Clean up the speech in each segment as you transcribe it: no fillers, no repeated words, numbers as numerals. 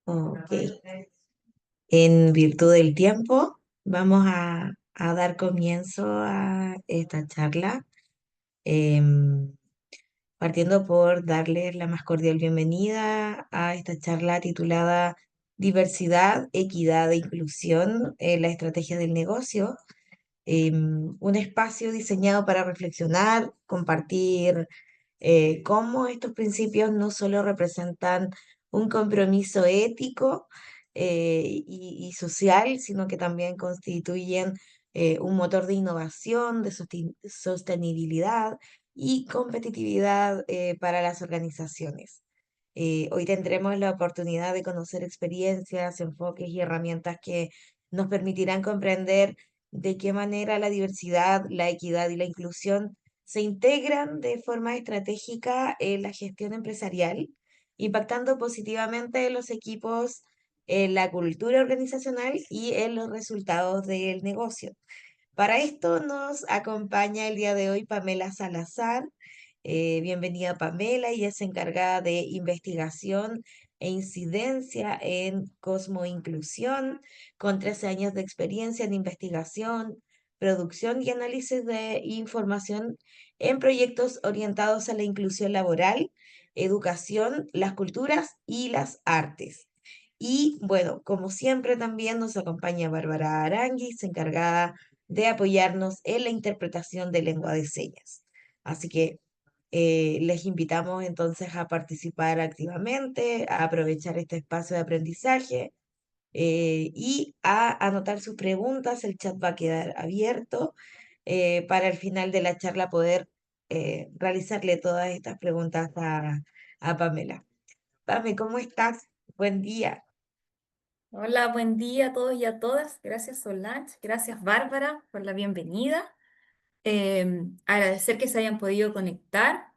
Ok. En virtud del tiempo, vamos a dar comienzo a esta charla, em, partiendo por darles la más cordial bienvenida a esta charla titulada Diversidad, Equidad e Inclusión en la Estrategia del Negocio. Un espacio diseñado para reflexionar, compartir cómo estos principios no solo representan un compromiso ético y social, sino que también constituyen un motor de innovación, de sostenibilidad y competitividad para las organizaciones. Hoy tendremos la oportunidad de conocer experiencias, enfoques y herramientas que nos permitirán comprender de qué manera la diversidad, la equidad y la inclusión se integran de forma estratégica en la gestión empresarial, impactando positivamente en los equipos, en la cultura organizacional y en los resultados del negocio. Para esto nos acompaña el día de hoy Pamela Salazar. Bienvenida Pamela, ella es encargada de investigación e incidencia en Cosmo Inclusión, con 13 años de experiencia en investigación, producción y análisis de información en proyectos orientados a la inclusión laboral, educación, las culturas y las artes. Y bueno, como siempre también nos acompaña Bárbara Aranguis, encargada de apoyarnos en la interpretación de lengua de señas. Así que les invitamos entonces a participar activamente, a aprovechar este espacio de aprendizaje y a anotar sus preguntas. El chat va a quedar abierto para el final de la charla poder realizarle todas estas preguntas a Pamela. Pame, ¿cómo estás? Buen día. Hola, buen día a todos y a todas. Gracias Solange, gracias Bárbara por la bienvenida. Agradecer que se hayan podido conectar.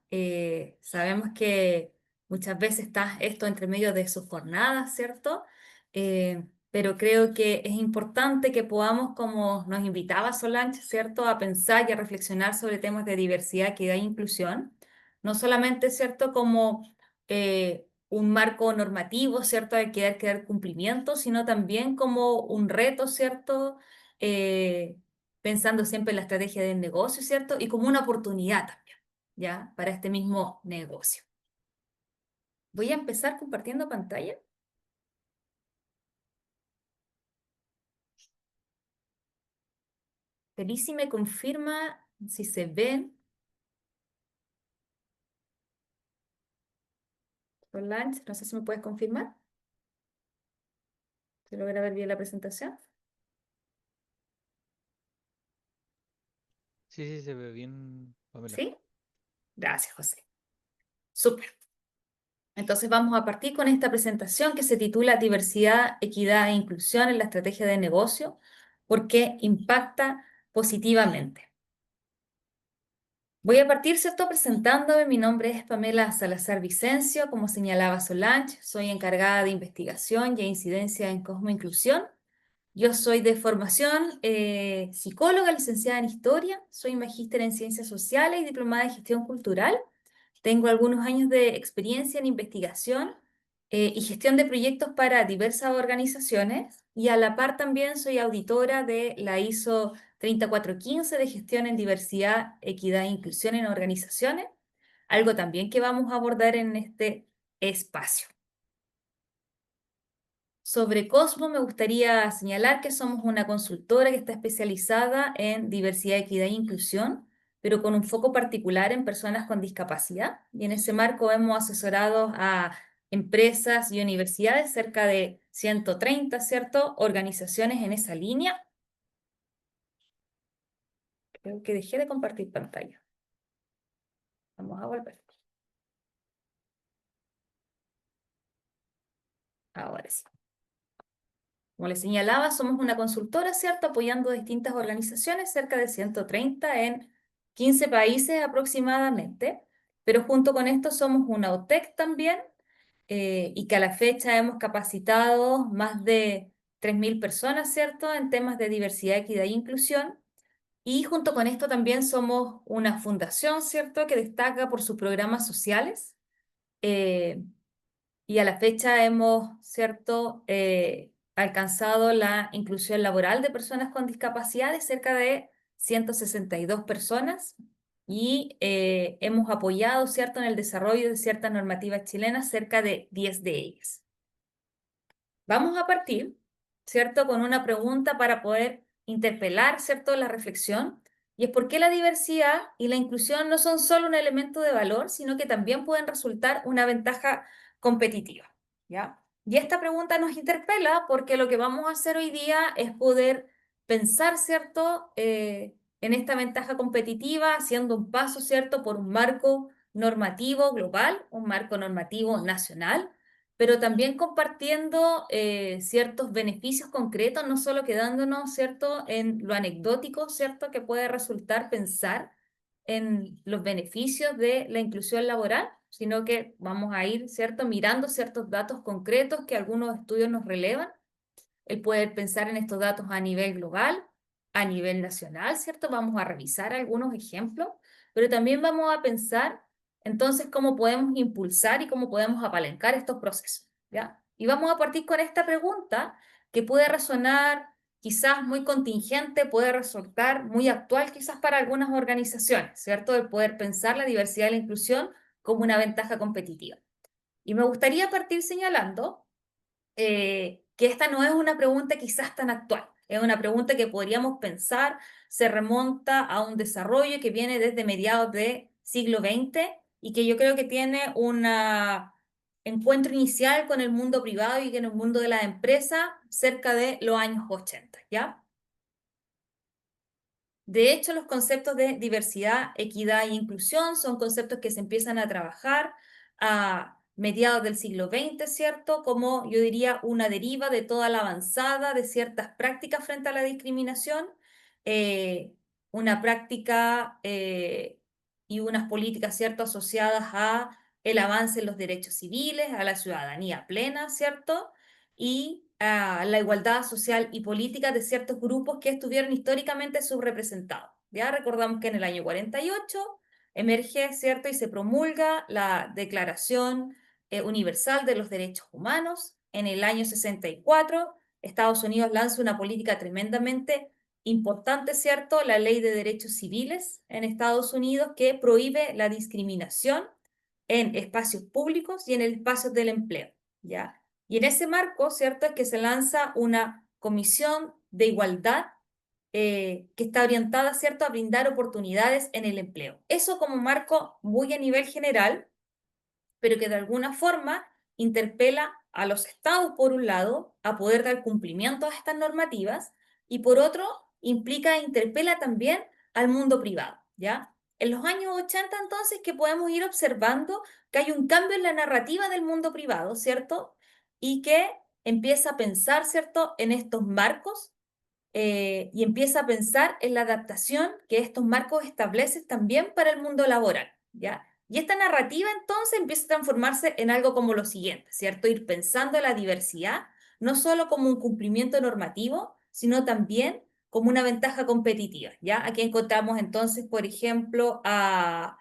Sabemos que muchas veces está esto entre medio de sus jornadas, ¿cierto? Pero creo que es importante que podamos, como nos invitaba Solange, ¿cierto?, a pensar y a reflexionar sobre temas de diversidad, equidad e inclusión. No solamente, ¿cierto?, como un marco normativo, ¿cierto?, hay que dar cumplimiento, sino también como un reto, ¿cierto?, eh, pensando siempre en la estrategia del negocio, ¿cierto? Y como una oportunidad también, ¿ya? Para este mismo negocio. Voy a empezar compartiendo pantalla. Felici me confirma si se ven. Solange, no sé si me puedes confirmar. ¿Se logra ver bien la presentación? Sí, sí, se ve bien, Pamela. ¿Sí? Gracias, José. Súper. Entonces vamos a partir con esta presentación que se titula Diversidad, Equidad e Inclusión en la Estrategia de Negocio, porque impacta positivamente. Voy a partir, ¿cierto?, presentándome. Mi nombre es Pamela Salazar Vicencio, como señalaba Solange, soy encargada de investigación y incidencia en Cosmo Inclusión. Yo soy de formación psicóloga, licenciada en Historia, soy magíster en Ciencias Sociales y diplomada en Gestión Cultural. Tengo algunos años de experiencia en investigación y gestión de proyectos para diversas organizaciones y a la par también soy auditora de la ISO 3415 de gestión en diversidad, equidad e inclusión en organizaciones, algo también que vamos a abordar en este espacio. Sobre Cosmo me gustaría señalar que somos una consultora que está especializada en diversidad, equidad e inclusión, pero con un foco particular en personas con discapacidad. Y en ese marco hemos asesorado a empresas y universidades, cerca de 130, ¿cierto?, organizaciones en esa línea. Creo que dejé de compartir pantalla. Vamos a volver. Ahora sí. Como les señalaba, somos una consultora, ¿cierto?, apoyando distintas organizaciones, cerca de 130 en 15 países aproximadamente, pero junto con esto somos una OTEC también, y que a la fecha hemos capacitado más de 3.000 personas, ¿cierto?, en temas de diversidad, equidad e inclusión, y junto con esto también somos una fundación, ¿cierto?, que destaca por sus programas sociales, eh, y a la fecha hemos, ¿cierto?, alcanzado la inclusión laboral de personas con discapacidad de cerca de 162 personas y hemos apoyado, ¿cierto?, en el desarrollo de ciertas normativas chilenas, cerca de 10 de ellas. Vamos a partir, ¿cierto?, con una pregunta para poder interpelar, ¿cierto?, la reflexión, y es por qué la diversidad y la inclusión no son solo un elemento de valor, sino que también pueden resultar una ventaja competitiva, ¿ya? Y esta pregunta nos interpela porque lo que vamos a hacer hoy día es poder pensar, ¿cierto?, en esta ventaja competitiva, haciendo un paso, ¿cierto?, por un marco normativo global, un marco normativo nacional, pero también compartiendo ciertos beneficios concretos, no solo quedándonos, ¿cierto?, en lo anecdótico, ¿cierto?, que puede resultar pensar en los beneficios de la inclusión laboral, sino que vamos a ir, ¿cierto?, mirando ciertos datos concretos que algunos estudios nos relevan, el poder pensar en estos datos a nivel global, a nivel nacional, ¿cierto? Vamos a revisar algunos ejemplos, pero también vamos a pensar entonces cómo podemos impulsar y cómo podemos apalancar estos procesos, ¿ya? Y vamos a partir con esta pregunta que puede resonar quizás muy contingente, puede resultar muy actual quizás para algunas organizaciones, ¿cierto? El poder pensar la diversidad y la inclusión como una ventaja competitiva. Y me gustaría partir señalando que esta no es una pregunta quizás tan actual, es una pregunta que podríamos pensar, se remonta a un desarrollo que viene desde mediados del siglo XX y que yo creo que tiene un encuentro inicial con el mundo privado y con el mundo de la empresa cerca de los años 80, ¿ya? De hecho, los conceptos de diversidad, equidad e inclusión son conceptos que se empiezan a trabajar a mediados del siglo XX, ¿cierto? Como yo diría, una deriva de toda la avanzada de ciertas prácticas frente a la discriminación, eh, una práctica y unas políticas, ¿cierto?, asociadas a el avance en los derechos civiles, a la ciudadanía plena, ¿cierto?, y a la igualdad social y política de ciertos grupos que estuvieron históricamente subrepresentados. Ya recordamos que en el año 48 emerge, ¿cierto?, y se promulga la Declaración Universal de los Derechos Humanos. En el año 64, Estados Unidos lanza una política tremendamente importante, ¿cierto?, la Ley de Derechos Civiles en Estados Unidos, que prohíbe la discriminación en espacios públicos y en el espacio del empleo, ¿ya? Y en ese marco, ¿cierto?, es que se lanza una comisión de igualdad que está orientada, ¿cierto?, a brindar oportunidades en el empleo. Eso como marco muy a nivel general, pero que de alguna forma interpela a los estados, por un lado, a poder dar cumplimiento a estas normativas, y por otro, implica e interpela también al mundo privado, ¿ya? En los años 80, entonces, que podemos ir observando que hay un cambio en la narrativa del mundo privado, ¿cierto? Y que empieza a pensar, ¿cierto?, en estos marcos y empieza a pensar en la adaptación que estos marcos establecen también para el mundo laboral, ¿ya? Y esta narrativa entonces empieza a transformarse en algo como lo siguiente, ¿cierto? Ir pensando la diversidad no solo como un cumplimiento normativo, sino también como una ventaja competitiva, ¿ya? Aquí encontramos entonces, por ejemplo, a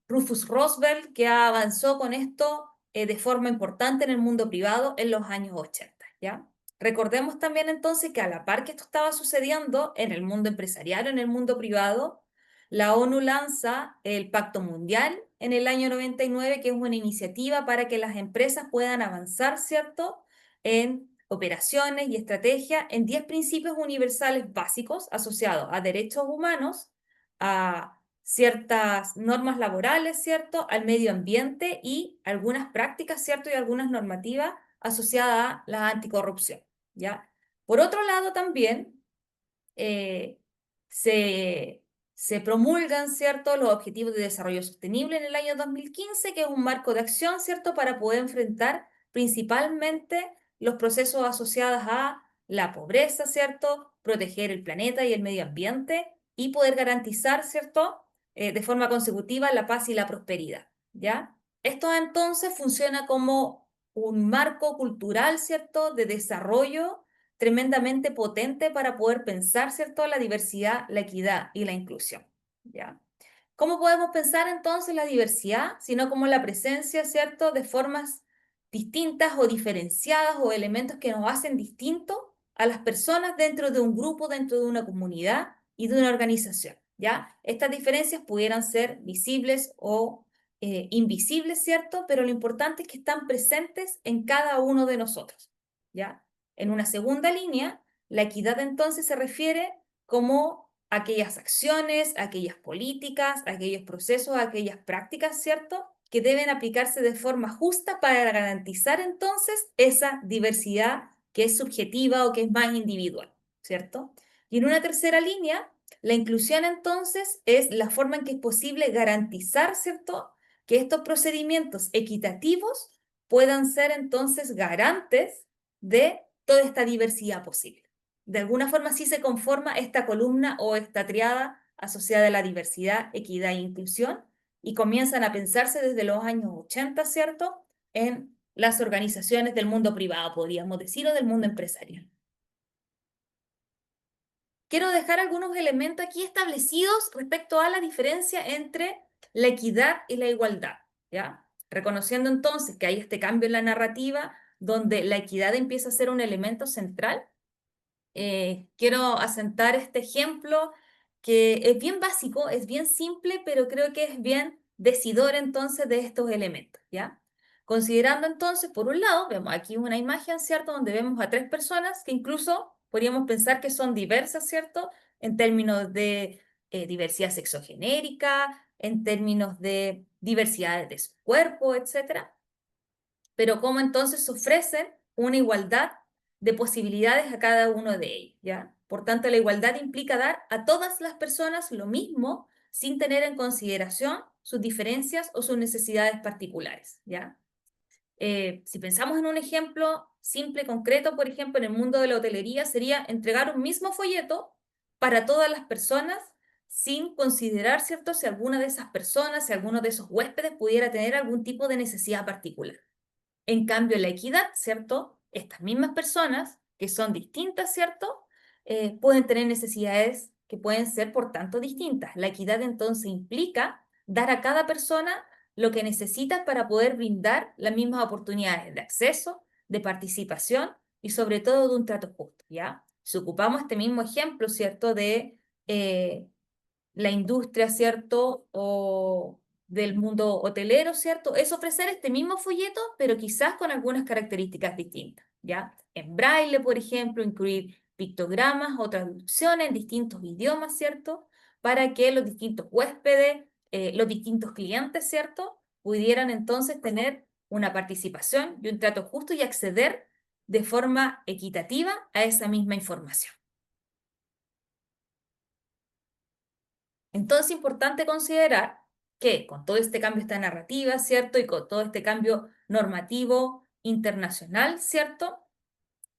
Rufus Roosevelt, que avanzó con esto de forma importante en el mundo privado en los años 80, ¿ya? Recordemos también entonces que a la par que esto estaba sucediendo en el mundo empresarial, en el mundo privado, la ONU lanza el Pacto Mundial en el año 99, que es una iniciativa para que las empresas puedan avanzar, ¿cierto?, en operaciones y estrategias en 10 principios universales básicos asociados a derechos humanos, a ciertas normas laborales, ¿cierto?, al medio ambiente y algunas prácticas, ¿cierto?, y algunas normativas asociadas a la anticorrupción, ¿ya? Por otro lado, también eh, se, se promulgan, ¿cierto?, los Objetivos de Desarrollo Sostenible en el año 2015, que es un marco de acción, ¿cierto?, para poder enfrentar principalmente los procesos asociados a la pobreza, ¿cierto?, proteger el planeta y el medio ambiente y poder garantizar, ¿cierto?, de forma consecutiva la paz y la prosperidad, ¿ya? Esto entonces funciona como un marco cultural, ¿cierto?, de desarrollo tremendamente potente para poder pensar, ¿cierto?, la diversidad, la equidad y la inclusión, ¿ya? ¿Cómo podemos pensar entonces la diversidad? Sino como la presencia, ¿cierto?, de formas distintas o diferenciadas o elementos que nos hacen distintos a las personas dentro de un grupo, dentro de una comunidad y de una organización, ¿ya? Estas diferencias pudieran ser visibles o invisibles, ¿cierto? Pero lo importante es que están presentes en cada uno de nosotros, ¿ya? En una segunda línea, la equidad entonces se refiere como aquellas acciones, aquellas políticas, aquellos procesos, aquellas prácticas, ¿cierto?, que deben aplicarse de forma justa para garantizar entonces esa diversidad que es subjetiva o que es más individual, ¿cierto? Y en una tercera línea, la inclusión entonces es la forma en que es posible garantizar, ¿cierto?, que estos procedimientos equitativos puedan ser entonces garantes de toda esta diversidad posible. De alguna forma así se conforma esta columna o esta triada asociada a la diversidad, equidad e inclusión, y comienzan a pensarse desde los años 80, ¿cierto?, en las organizaciones del mundo privado, podríamos decir, o del mundo empresarial. Quiero dejar algunos elementos aquí establecidos respecto a la diferencia entre la equidad y la igualdad, ¿ya? Reconociendo entonces que hay este cambio en la narrativa donde la equidad empieza a ser un elemento central. Quiero asentar este ejemplo que es bien básico, es bien simple, pero creo que es bien decidor entonces de estos elementos, ¿ya? Considerando entonces, por un lado, vemos aquí una imagen, ¿cierto?, donde vemos a tres personas que incluso podríamos pensar que son diversas, ¿cierto?, en términos de diversidad sexogenérica, en términos de diversidad de su cuerpo, etcétera, pero cómo entonces ofrecen una igualdad de posibilidades a cada uno de ellos, ¿ya? Por tanto, la igualdad implica dar a todas las personas lo mismo sin tener en consideración sus diferencias o sus necesidades particulares, ¿ya? Si pensamos en un ejemplo simple, concreto, por ejemplo, en el mundo de la hotelería, sería entregar un mismo folleto para todas las personas sin considerar, ¿cierto?, si alguna de esas personas, si alguno de esos huéspedes pudiera tener algún tipo de necesidad particular. En cambio, la equidad, ¿cierto? Estas mismas personas, que son distintas, ¿cierto? Pueden tener necesidades que pueden ser, por tanto, distintas. La equidad entonces implica dar a cada persona lo que necesita para poder brindar las mismas oportunidades de acceso, de participación y sobre todo de un trato justo, ¿ya? Si ocupamos este mismo ejemplo, ¿cierto?, de la industria, ¿cierto?, o del mundo hotelero, ¿cierto?, es ofrecer este mismo folleto, pero quizás con algunas características distintas, ¿ya? En braille, por ejemplo, incluir pictogramas o traducciones en distintos idiomas, ¿cierto?, para que los distintos huéspedes, los distintos clientes, ¿cierto?, pudieran entonces tener una participación y un trato justo y acceder de forma equitativa a esa misma información. Entonces es importante considerar que con todo este cambio, esta narrativa, ¿cierto?, y con todo este cambio normativo internacional, ¿cierto?,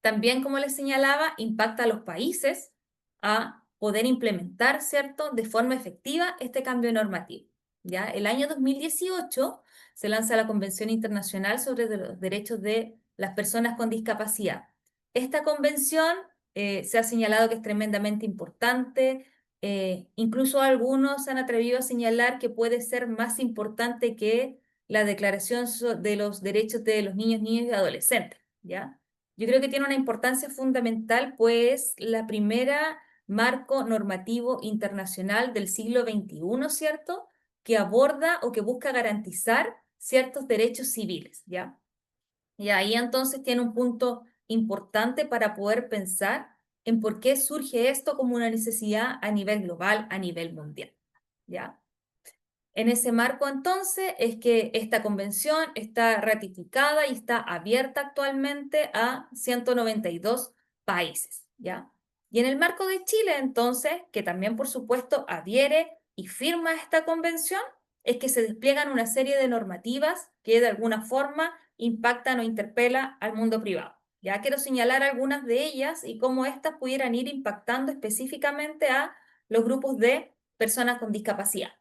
también, como les señalaba, impacta a los países a poder implementar, ¿cierto?, de forma efectiva este cambio normativo, ¿ya? El año 2018 se lanza la Convención Internacional sobre los Derechos de las Personas con Discapacidad. Esta convención se ha señalado que es tremendamente importante. Incluso algunos se han atrevido a señalar que puede ser más importante que la Declaración de los Derechos de los Niños, Niñas y Adolescentes, ¿ya? Yo creo que tiene una importancia fundamental, pues la primera marco normativo internacional del siglo XXI, ¿cierto?, que aborda o que busca garantizar ciertos derechos civiles, ¿ya? Y ahí entonces tiene un punto importante para poder pensar en por qué surge esto como una necesidad a nivel global, a nivel mundial, ¿ya? En ese marco, entonces, es que esta convención está ratificada y está abierta actualmente a 192 países, ¿ya? Y en el marco de Chile, entonces, que también, por supuesto, adhiere y firma esta convención, es que se despliegan una serie de normativas que de alguna forma impactan o interpelan al mundo privado. Ya quiero señalar algunas de ellas y cómo éstas pudieran ir impactando específicamente a los grupos de personas con discapacidad.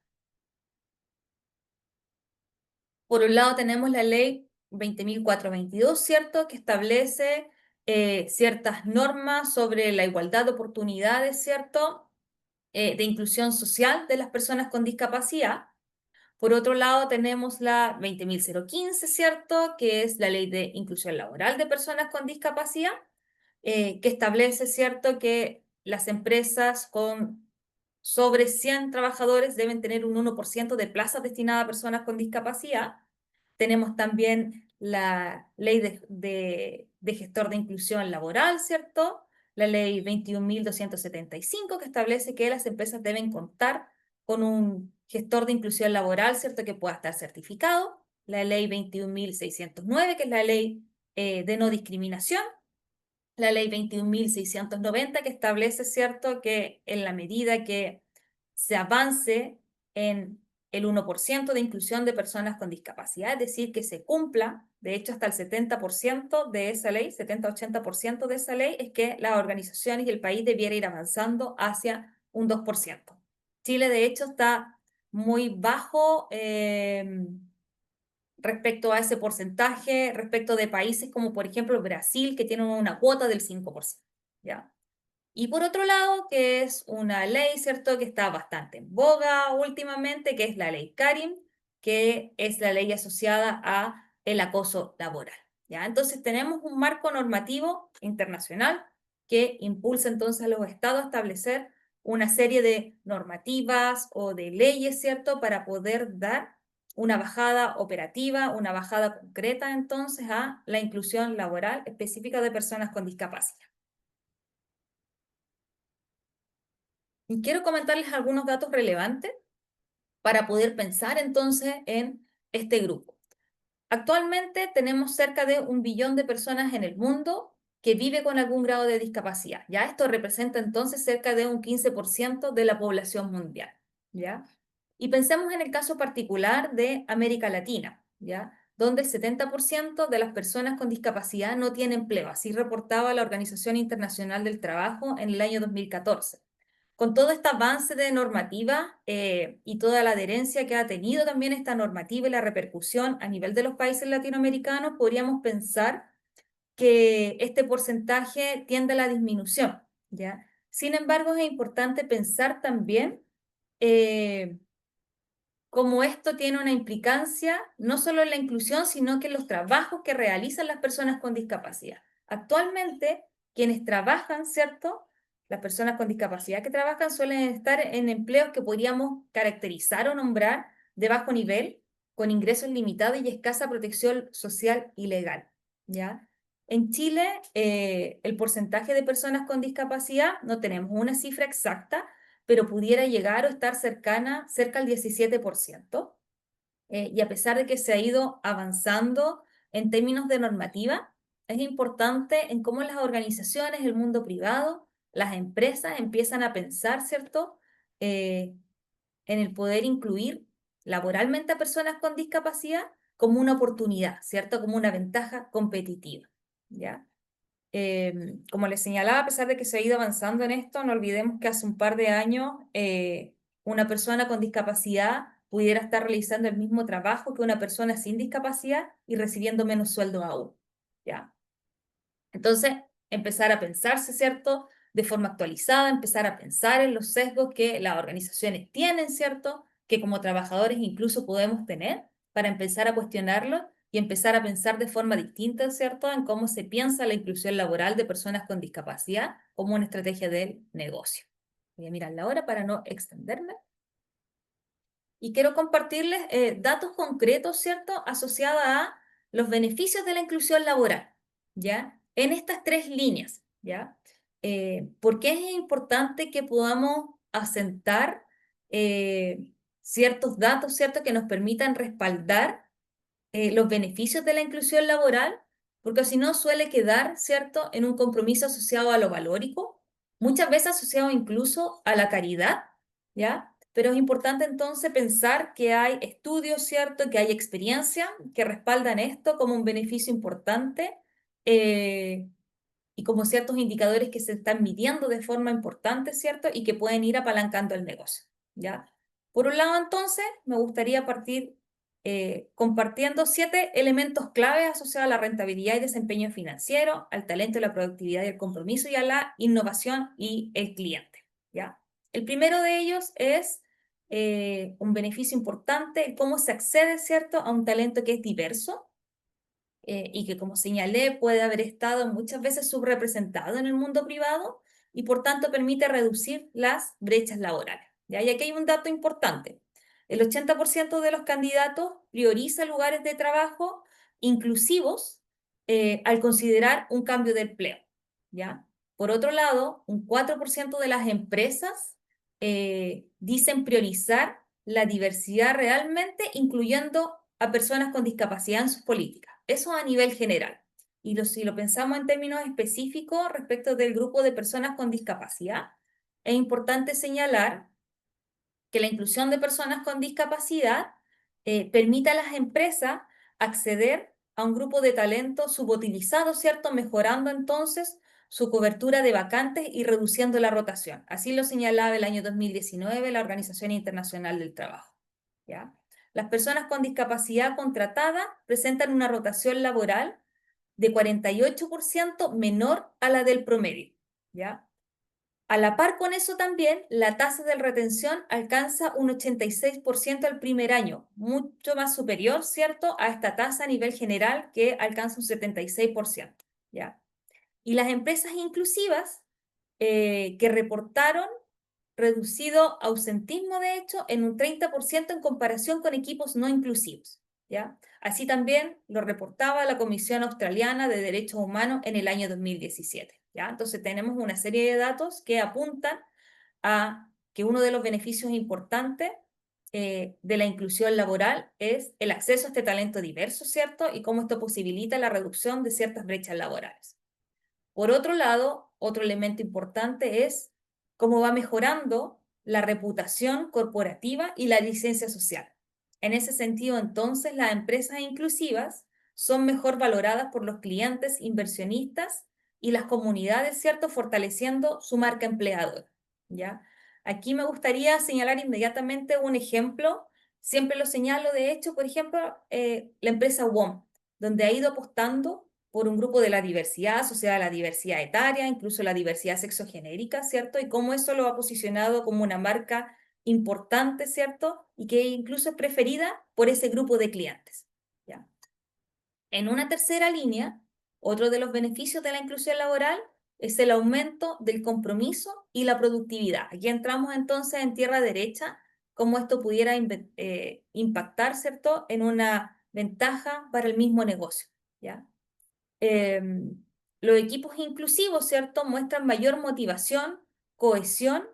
Por un lado tenemos la ley 20.422, ¿cierto?, que establece ciertas normas sobre la igualdad de oportunidades, ¿cierto?, de inclusión social de las personas con discapacidad. Por otro lado, tenemos la 20.015, ¿cierto? Que es la Ley de Inclusión Laboral de Personas con Discapacidad, que establece, ¿cierto?, que las empresas con sobre 100 trabajadores deben tener un 1% de plazas destinadas a personas con discapacidad. Tenemos también la ley de gestor de inclusión laboral, ¿cierto? La ley 21.275, que establece que las empresas deben contar con un gestor de inclusión laboral, ¿cierto?, que pueda estar certificado. La ley 21.609, que es la ley de no discriminación. La ley 21.690, que establece, ¿cierto?, que en la medida que se avance en el 1% de inclusión de personas con discapacidad, es decir, que se cumpla, de hecho, hasta el 70% de esa ley, 70-80% de esa ley, es que las organizaciones y el país debiera ir avanzando hacia un 2%. Chile, de hecho, está muy bajo respecto a ese porcentaje, respecto de países como, por ejemplo, Brasil, que tienen una cuota del 5%, ¿ya? Y por otro lado, que es una ley, ¿cierto?, que está bastante en boga últimamente, que es la ley Karim, que es la ley asociada a el acoso laboral, ¿ya? Entonces tenemos un marco normativo internacional que impulsa entonces a los estados a establecer una serie de normativas o de leyes, ¿cierto?, para poder dar una bajada operativa, una bajada concreta entonces a la inclusión laboral específica de personas con discapacidad. Y quiero comentarles algunos datos relevantes para poder pensar entonces en este grupo. Actualmente tenemos cerca de 1 billón de personas en el mundo que vive con algún grado de discapacidad. Ya esto representa entonces cerca de un 15% de la población mundial, ¿ya? Y pensemos en el caso particular de América Latina, ¿ya?, donde el 70% de las personas con discapacidad no tiene empleo, así reportaba la Organización Internacional del Trabajo en el año 2014. Con todo este avance de normativa y toda la adherencia que ha tenido también esta normativa y la repercusión a nivel de los países latinoamericanos, podríamos pensar que este porcentaje tiende a la disminución, ¿ya? Sin embargo, es importante pensar también eh, cómo esto tiene una implicancia no solo en la inclusión, sino que en los trabajos que realizan las personas con discapacidad. Actualmente, quienes trabajan, ¿cierto?, las personas con discapacidad que trabajan suelen estar en empleos que podríamos caracterizar o nombrar de bajo nivel, con ingresos limitados y escasa protección social y legal, ¿ya? En Chile, el porcentaje de personas con discapacidad, no tenemos una cifra exacta, pero pudiera llegar o estar cerca al 17%. Y a pesar de que se ha ido avanzando en términos de normativa, es importante en cómo las organizaciones, el mundo privado, las empresas empiezan a pensar, ¿cierto?, en el poder incluir laboralmente a personas con discapacidad como una oportunidad, ¿cierto?, como una ventaja competitiva, ¿ya? Como les señalaba, a pesar de que se ha ido avanzando en esto, no olvidemos que hace un par de años una persona con discapacidad pudiera estar realizando el mismo trabajo que una persona sin discapacidad y recibiendo menos sueldo aún, ¿ya? Entonces, empezar a pensarse, ¿cierto?, de forma actualizada, empezar a pensar en los sesgos que las organizaciones tienen, ¿cierto?, que como trabajadores incluso podemos tener, para empezar a cuestionarlo y empezar a pensar de forma distinta, ¿cierto?, en cómo se piensa la inclusión laboral de personas con discapacidad como una estrategia del negocio. Voy a mirar la hora para no extenderme. Y quiero compartirles datos concretos, ¿cierto?, asociados a los beneficios de la inclusión laboral, ¿ya?, en estas 3 líneas, ¿ya? ¿Por qué es importante que podamos asentar ciertos datos, ¿cierto?, que nos permitan respaldar los beneficios de la inclusión laboral? Porque si no suele quedar, ¿cierto?, en un compromiso asociado a lo valórico, muchas veces asociado incluso a la caridad, ¿ya? Pero es importante entonces pensar que hay estudios, ¿cierto?, que hay experiencia que respaldan esto como un beneficio importante eh, y como ciertos indicadores que se están midiendo de forma importante, ¿cierto?, y que pueden ir apalancando el negocio, ¿ya? Por un lado, entonces, me gustaría partir compartiendo 7 elementos claves asociados a la rentabilidad y desempeño financiero, al talento, la productividad y el compromiso y a la innovación y el cliente, ¿ya? El primero de ellos es un beneficio importante, cómo se accede, ¿cierto?, a un talento que es diverso y que, como señalé, puede haber estado muchas veces subrepresentado en el mundo privado y, por tanto, permite reducir las brechas laborales. ¿Ya? Y aquí hay un dato importante. El 80% de los candidatos prioriza lugares de trabajo inclusivos al considerar un cambio de empleo. ¿Ya? Por otro lado, un 4% de las empresas dicen priorizar la diversidad realmente, incluyendo a personas con discapacidad en sus políticas. Eso a nivel general. Y si lo pensamos en términos específicos respecto del grupo de personas con discapacidad, es importante señalar que la inclusión de personas con discapacidad permite a las empresas acceder a un grupo de talento subutilizado, ¿cierto? Mejorando entonces su cobertura de vacantes y reduciendo la rotación. Así lo señalaba el año 2019 la Organización Internacional del Trabajo. ¿Ya? Las personas con discapacidad contratada presentan una rotación laboral de 48% menor a la del promedio. ¿Ya? A la par con eso también, la tasa de retención alcanza un 86% al primer año, mucho más superior, ¿cierto?, a esta tasa a nivel general que alcanza un 76%, ¿ya? Y las empresas inclusivas que reportaron reducido ausentismo, de hecho, en un 30% en comparación con equipos no inclusivos, ¿ya? Así también lo reportaba la Comisión Australiana de Derechos Humanos en el año 2017, ¿ya? Entonces tenemos una serie de datos que apuntan a que uno de los beneficios importantes de la inclusión laboral es el acceso a este talento diverso, ¿cierto? Y cómo esto posibilita la reducción de ciertas brechas laborales. Por otro lado, otro elemento importante es cómo va mejorando la reputación corporativa y la licencia social. En ese sentido, entonces, las empresas inclusivas son mejor valoradas por los clientes, inversionistas y las comunidades, ¿cierto?, fortaleciendo su marca empleadora, ¿ya? Aquí me gustaría señalar inmediatamente un ejemplo, siempre lo señalo, de hecho, por ejemplo, la empresa WOM, donde ha ido apostando por un grupo de la diversidad asociada a la diversidad etaria, incluso la diversidad sexogenérica, ¿cierto? Y cómo eso lo ha posicionado como una marca importante, ¿cierto? Y que incluso es preferida por ese grupo de clientes, ¿ya? En una tercera línea, otro de los beneficios de la inclusión laboral es el aumento del compromiso y la productividad. Aquí entramos entonces en tierra derecha, cómo esto pudiera impactar, ¿cierto?, en una ventaja para el mismo negocio, ¿ya? Los equipos inclusivos, ¿cierto?, muestran mayor motivación, cohesión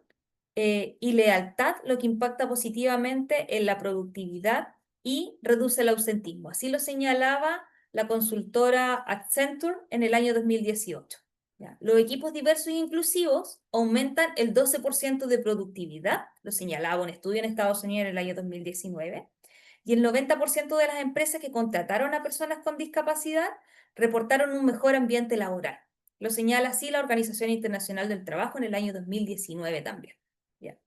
y lealtad, lo que impacta positivamente en la productividad y reduce el ausentismo. Así lo señalaba la consultora Accenture en el año 2018. ¿Ya? Los equipos diversos e inclusivos aumentan el 12% de productividad, lo señalaba un estudio en Estados Unidos en el año 2019, y el 90% de las empresas que contrataron a personas con discapacidad reportaron un mejor ambiente laboral. Lo señala así la Organización Internacional del Trabajo en el año 2019 también. ¿Ya?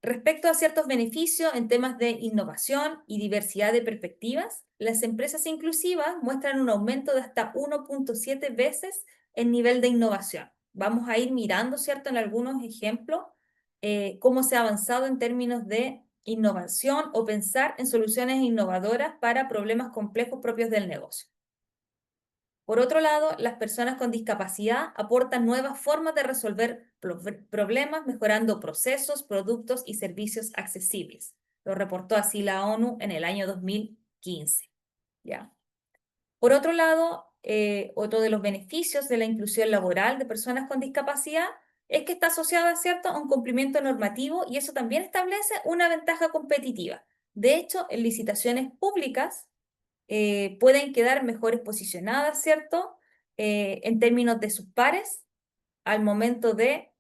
Respecto a ciertos beneficios en temas de innovación y diversidad de perspectivas, las empresas inclusivas muestran un aumento de hasta 1.7 veces el nivel de innovación. Vamos a ir mirando, ¿cierto?, en algunos ejemplos, cómo se ha avanzado en términos de innovación o pensar en soluciones innovadoras para problemas complejos propios del negocio. Por otro lado, las personas con discapacidad aportan nuevas formas de resolver problemas, mejorando procesos, productos y servicios accesibles. Lo reportó así la ONU en el año 2015. ¿Ya? Por otro lado, otro de los beneficios de la inclusión laboral de personas con discapacidad es que está asociada, ¿cierto?, a un cumplimiento normativo, y eso también establece una ventaja competitiva. De hecho, en licitaciones públicas, pueden quedar mejores posicionadas, ¿cierto?, en términos de sus pares al momento de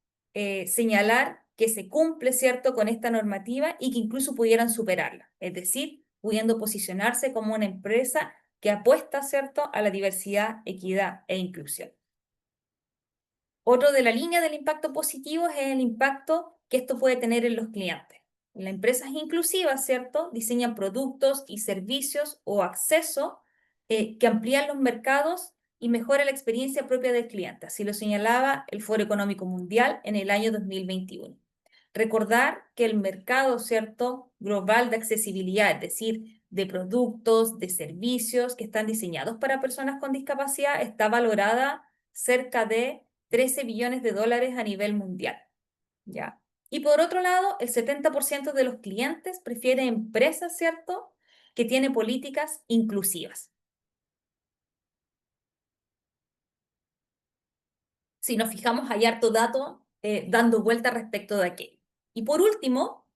señalar que se cumple, ¿cierto?, con esta normativa y que incluso pudieran superarla, es decir, pudiendo posicionarse como una empresa que apuesta, ¿cierto?, a la diversidad, equidad e inclusión. Otro de la línea del impacto positivo es el impacto que esto puede tener en los clientes. Las empresas inclusivas, ¿cierto?, diseñan productos y servicios o acceso que amplían los mercados y mejora la experiencia propia del cliente. Así lo señalaba el Foro Económico Mundial en el año 2021. recordar que el mercado, ¿cierto?, global de accesibilidad, es decir, de productos, de servicios que están diseñados para personas con discapacidad, está valorada cerca de 13 billones de dólares a nivel mundial, ¿ya? Y por otro lado, el 70% de los clientes prefiere empresas, ¿cierto?, que tienen políticas inclusivas. Si nos fijamos, hay harto dato dando vuelta respecto de aquello. Y por último,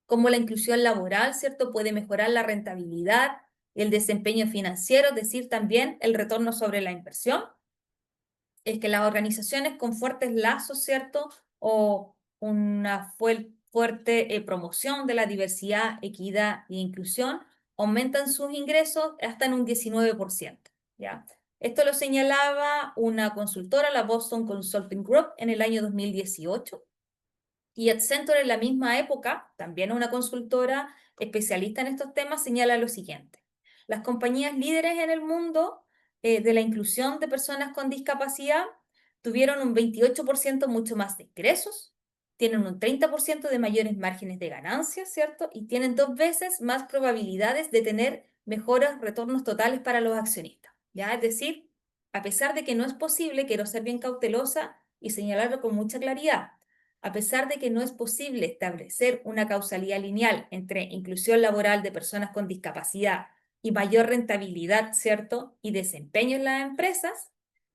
como la inclusión laboral, ¿cierto?, puede mejorar la rentabilidad, el desempeño financiero, es decir, también el retorno sobre la inversión, es que las organizaciones con fuertes lazos, ¿cierto?, o una fuerte promoción de la diversidad, equidad e inclusión, aumentan sus ingresos hasta en un 19%, ¿ya? Esto lo señalaba una consultora, la Boston Consulting Group, en el año 2018. Y Accenture en la misma época, también una consultora especialista en estos temas, señala lo siguiente. Las compañías líderes en el mundo de la inclusión de personas con discapacidad tuvieron un 28% mucho más de ingresos, tienen un 30% de mayores márgenes de ganancias, ¿cierto? Y tienen 2 veces más probabilidades de tener mejores retornos totales para los accionistas, ¿ya? Es decir, a pesar de que no es posible, quiero ser bien cautelosa y señalarlo con mucha claridad, a pesar de que no es posible establecer una causalidad lineal entre inclusión laboral de personas con discapacidad y mayor rentabilidad, ¿cierto?, y desempeño en las empresas,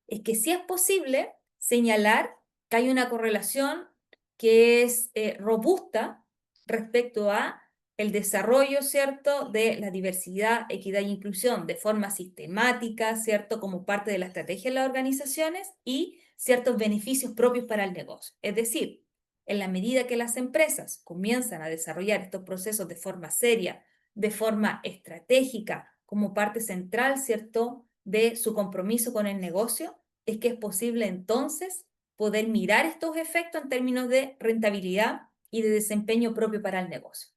es que sí es posible señalar que hay una correlación que es robusta respecto a el desarrollo, ¿cierto?, de la diversidad, equidad e inclusión de forma sistemática, ¿cierto?, como parte de la estrategia de las organizaciones y ciertos beneficios propios para el negocio. Es decir, en la medida que las empresas comienzan a desarrollar estos procesos de forma seria, de forma estratégica, como parte central, ¿cierto?, de su compromiso con el negocio, es que es posible entonces poder mirar estos efectos en términos de rentabilidad y de desempeño propio para el negocio.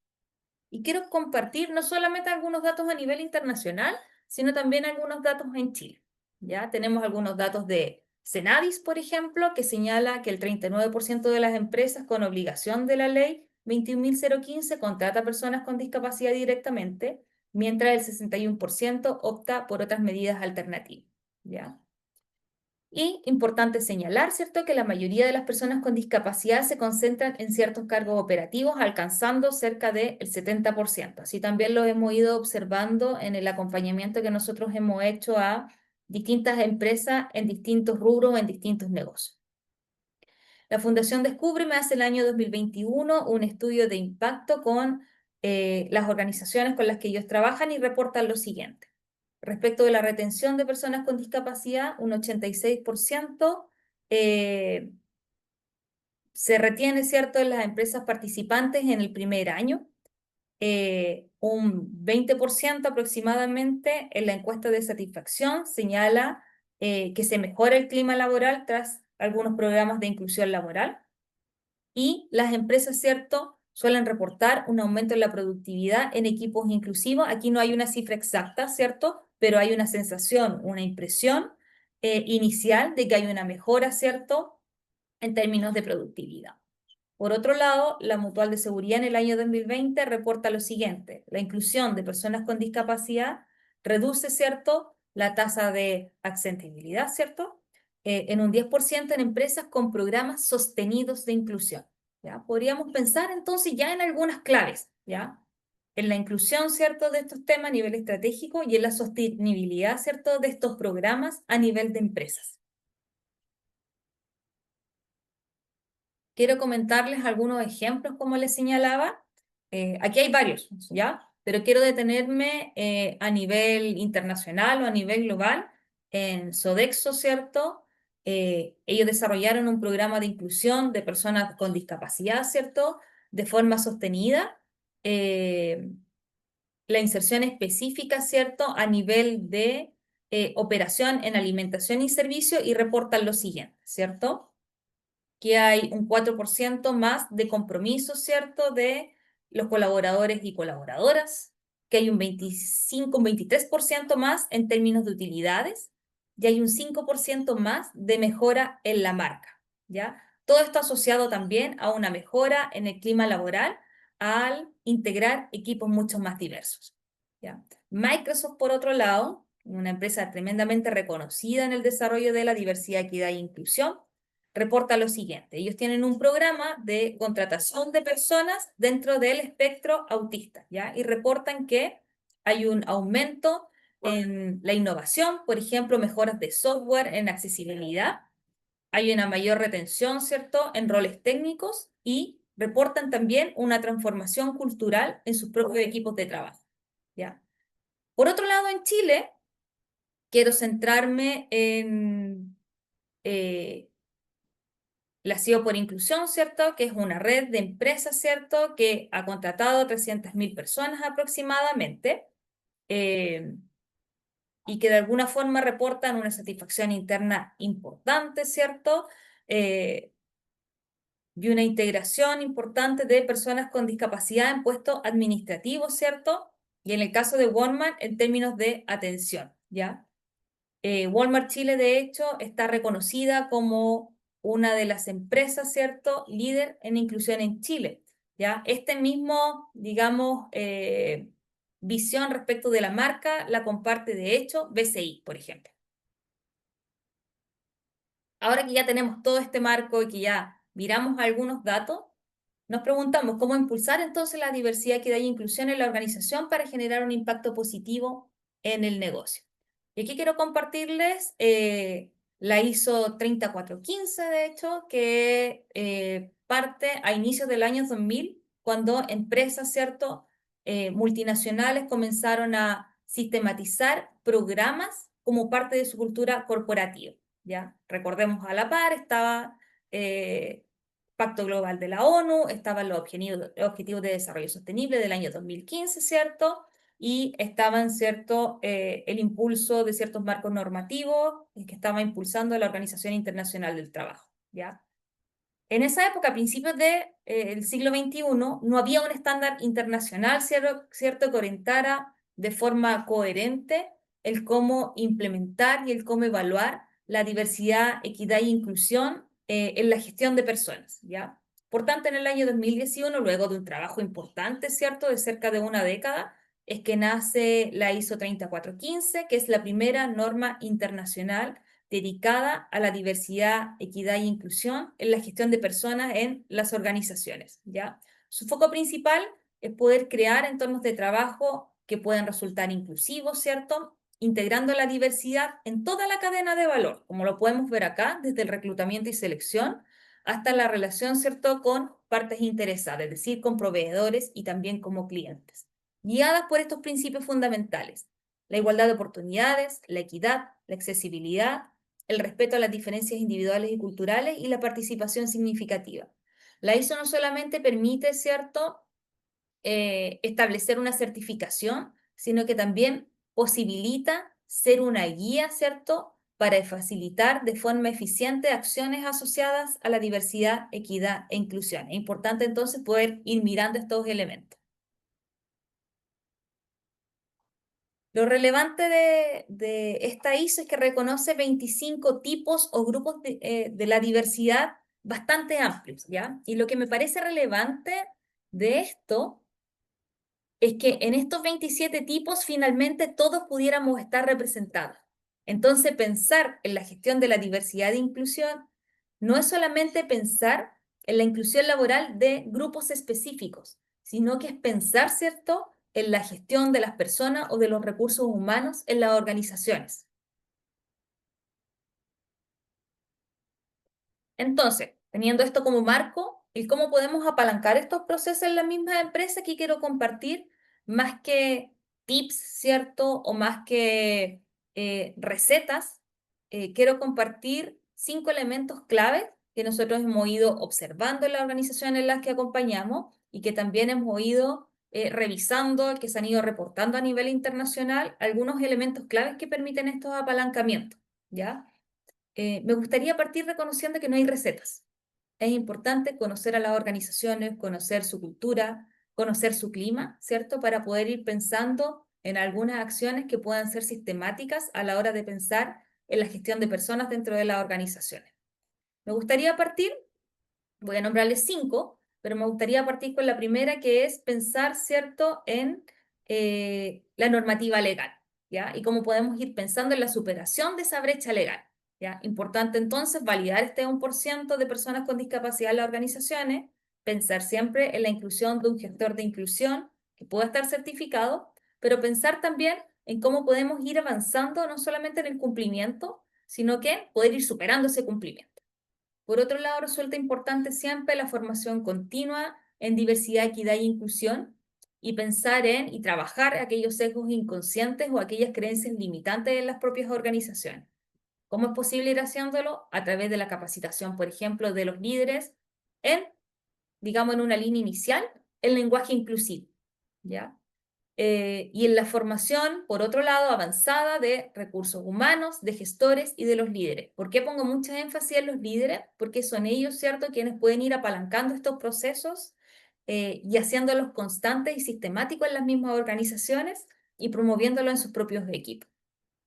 Y quiero compartir no solamente algunos datos a nivel internacional, sino también algunos datos en Chile. ¿Ya? Tenemos algunos datos de Cenadis, por ejemplo, que señala que el 39% de las empresas con obligación de la ley 21.015 contrata a personas con discapacidad directamente, mientras el 61% opta por otras medidas alternativas. ¿Ya? Y importante señalar, ¿cierto?, que la mayoría de las personas con discapacidad se concentran en ciertos cargos operativos, alcanzando cerca del 70%. Así también lo hemos ido observando en el acompañamiento que nosotros hemos hecho a distintas empresas en distintos rubros, en distintos negocios. La Fundación Descúbreme hace el año 2021 un estudio de impacto con las organizaciones con las que ellos trabajan y reportan lo siguiente. Respecto de la retención de personas con discapacidad, un 86% se retiene, ¿cierto?, en las empresas participantes en el primer año, un 20% aproximadamente en la encuesta de satisfacción señala que se mejora el clima laboral tras algunos programas de inclusión laboral, y las empresas, ¿cierto?, suelen reportar un aumento en la productividad en equipos inclusivos. Aquí no hay una cifra exacta, ¿cierto?, pero hay una sensación, una impresión inicial de que hay una mejora, ¿cierto?, en términos de productividad. Por otro lado, la Mutual de Seguridad en el año 2020 reporta lo siguiente: la inclusión de personas con discapacidad reduce, ¿cierto?, la tasa de accesibilidad, ¿cierto?, en un 10% en empresas con programas sostenidos de inclusión. ¿Ya? Podríamos pensar entonces ya en algunas claves, ¿ya?, en la inclusión, ¿cierto?, de estos temas a nivel estratégico y en la sostenibilidad, ¿cierto?, de estos programas a nivel de empresas. Quiero comentarles algunos ejemplos, como les señalaba. Aquí hay varios, ¿ya? Pero quiero detenerme a nivel internacional o a nivel global. En Sodexo, ¿cierto? Ellos desarrollaron un programa de inclusión de personas con discapacidad, ¿cierto?, de forma sostenida. La inserción específica, ¿cierto?, a nivel de operación en alimentación y servicio, y reportan lo siguiente, ¿cierto?, que hay un 4% más de compromiso, ¿cierto?, de los colaboradores y colaboradoras, que hay un 23% más en términos de utilidades, y hay un 5% más de mejora en la marca, ¿ya? Todo esto asociado también a una mejora en el clima laboral al integrar equipos mucho más diversos. ¿Ya? Microsoft, por otro lado, una empresa tremendamente reconocida en el desarrollo de la diversidad, equidad e inclusión, reporta lo siguiente. Ellos tienen un programa de contratación de personas dentro del espectro autista, ¿ya? Y reportan que hay un aumento en la innovación, por ejemplo, mejoras de software en accesibilidad, hay una mayor retención, ¿cierto?, en roles técnicos y reportan también una transformación cultural en sus propios equipos de trabajo, ¿ya? Por otro lado, en Chile, quiero centrarme en la CEO por Inclusión, ¿cierto?, que es una red de empresas, ¿cierto?, que ha contratado a 300.000 personas aproximadamente, eh, y que de alguna forma reportan una satisfacción interna importante, ¿cierto?, y una integración importante de personas con discapacidad en puestos administrativos, ¿cierto? Y en el caso de Walmart, en términos de atención, ¿ya? Walmart Chile, de hecho, está reconocida como una de las empresas, ¿cierto?, líder en inclusión en Chile, ¿ya? Este mismo, digamos, visión respecto de la marca la comparte, de hecho, BCI, por ejemplo. Ahora que ya tenemos todo este marco y que ya miramos algunos datos, nos preguntamos cómo impulsar entonces la diversidad, equidad e inclusión en la organización para generar un impacto positivo en el negocio. Y aquí quiero compartirles la ISO 3415, de hecho, que parte a inicios del año 2000, cuando empresas, ¿cierto?, multinacionales comenzaron a sistematizar programas como parte de su cultura corporativa, ¿ya? Recordemos, a la par estaba Pacto Global de la ONU, estaban los Objetivos de Desarrollo Sostenible del año 2015, ¿cierto? Y estaban, ¿cierto?, el impulso de ciertos marcos normativos que estaba impulsando la Organización Internacional del Trabajo, ¿ya? En esa época, a principios del siglo XXI, no había un estándar internacional, ¿cierto?, que orientara de forma coherente el cómo implementar y el cómo evaluar la diversidad, equidad e inclusión en la gestión de personas, ¿ya? Por tanto, en el año 2011, luego de un trabajo importante, ¿cierto?, de cerca de una década, es que nace la ISO 3415, que es la primera norma internacional dedicada a la diversidad, equidad e inclusión en la gestión de personas en las organizaciones, ¿ya? Su foco principal es poder crear entornos de trabajo que puedan resultar inclusivos, ¿cierto?, integrando la diversidad en toda la cadena de valor, como lo podemos ver acá, desde el reclutamiento y selección hasta la relación, ¿cierto?, con partes interesadas, es decir, con proveedores y también como clientes, guiadas por estos principios fundamentales: la igualdad de oportunidades, la equidad, la accesibilidad, el respeto a las diferencias individuales y culturales y la participación significativa. La ISO no solamente permite, ¿cierto?, establecer una certificación, sino que también posibilita ser una guía, ¿cierto?, para facilitar de forma eficiente acciones asociadas a la diversidad, equidad e inclusión. Es importante entonces poder ir mirando estos elementos. Lo relevante de esta ISO es que reconoce 25 tipos o grupos de la diversidad bastante amplios, ¿ya? Y lo que me parece relevante de esto es que en estos 27 tipos finalmente todos pudiéramos estar representados. Entonces, pensar en la gestión de la diversidad e inclusión no es solamente pensar en la inclusión laboral de grupos específicos, sino que es pensar, ¿cierto?, en la gestión de las personas o de los recursos humanos en las organizaciones. Entonces, teniendo esto como marco, el cómo podemos apalancar estos procesos en la misma empresa, aquí quiero compartir más que tips, ¿cierto? O más que recetas, quiero compartir 5 elementos clave que nosotros hemos ido observando en las organizaciones en las que acompañamos y que también hemos ido revisando, que se han ido reportando a nivel internacional, algunos elementos claves que permiten estos apalancamientos, ¿ya? Me gustaría partir reconociendo que no hay recetas. Es importante conocer a las organizaciones, conocer su cultura, conocer su clima, ¿cierto? Para poder ir pensando en algunas acciones que puedan ser sistemáticas a la hora de pensar en la gestión de personas dentro de las organizaciones. Me gustaría partir Voy a nombrarles 5, pero me gustaría partir con la primera, que es pensar, ¿cierto?, en la normativa legal, ¿ya? Y cómo podemos ir pensando en la superación de esa brecha legal, ¿ya? Importante entonces validar este 1% de personas con discapacidad en las organizaciones, pensar siempre en la inclusión de un gestor de inclusión que pueda estar certificado, pero pensar también en cómo podemos ir avanzando no solamente en el cumplimiento, sino que poder ir superando ese cumplimiento. Por otro lado, resulta importante siempre la formación continua en diversidad, equidad e inclusión y pensar en y trabajar aquellos sesgos inconscientes o aquellas creencias limitantes en las propias organizaciones. ¿Cómo es posible ir haciéndolo? A través de la capacitación, por ejemplo, de los líderes en, digamos, en una línea inicial, el lenguaje inclusivo, ¿ya? Y en la formación, por otro lado, avanzada de recursos humanos, de gestores y de los líderes. ¿Por qué pongo mucha énfasis en los líderes? Porque son ellos, ¿cierto?, quienes pueden ir apalancando estos procesos y haciéndolos constantes y sistemáticos en las mismas organizaciones y promoviéndolos en sus propios equipos.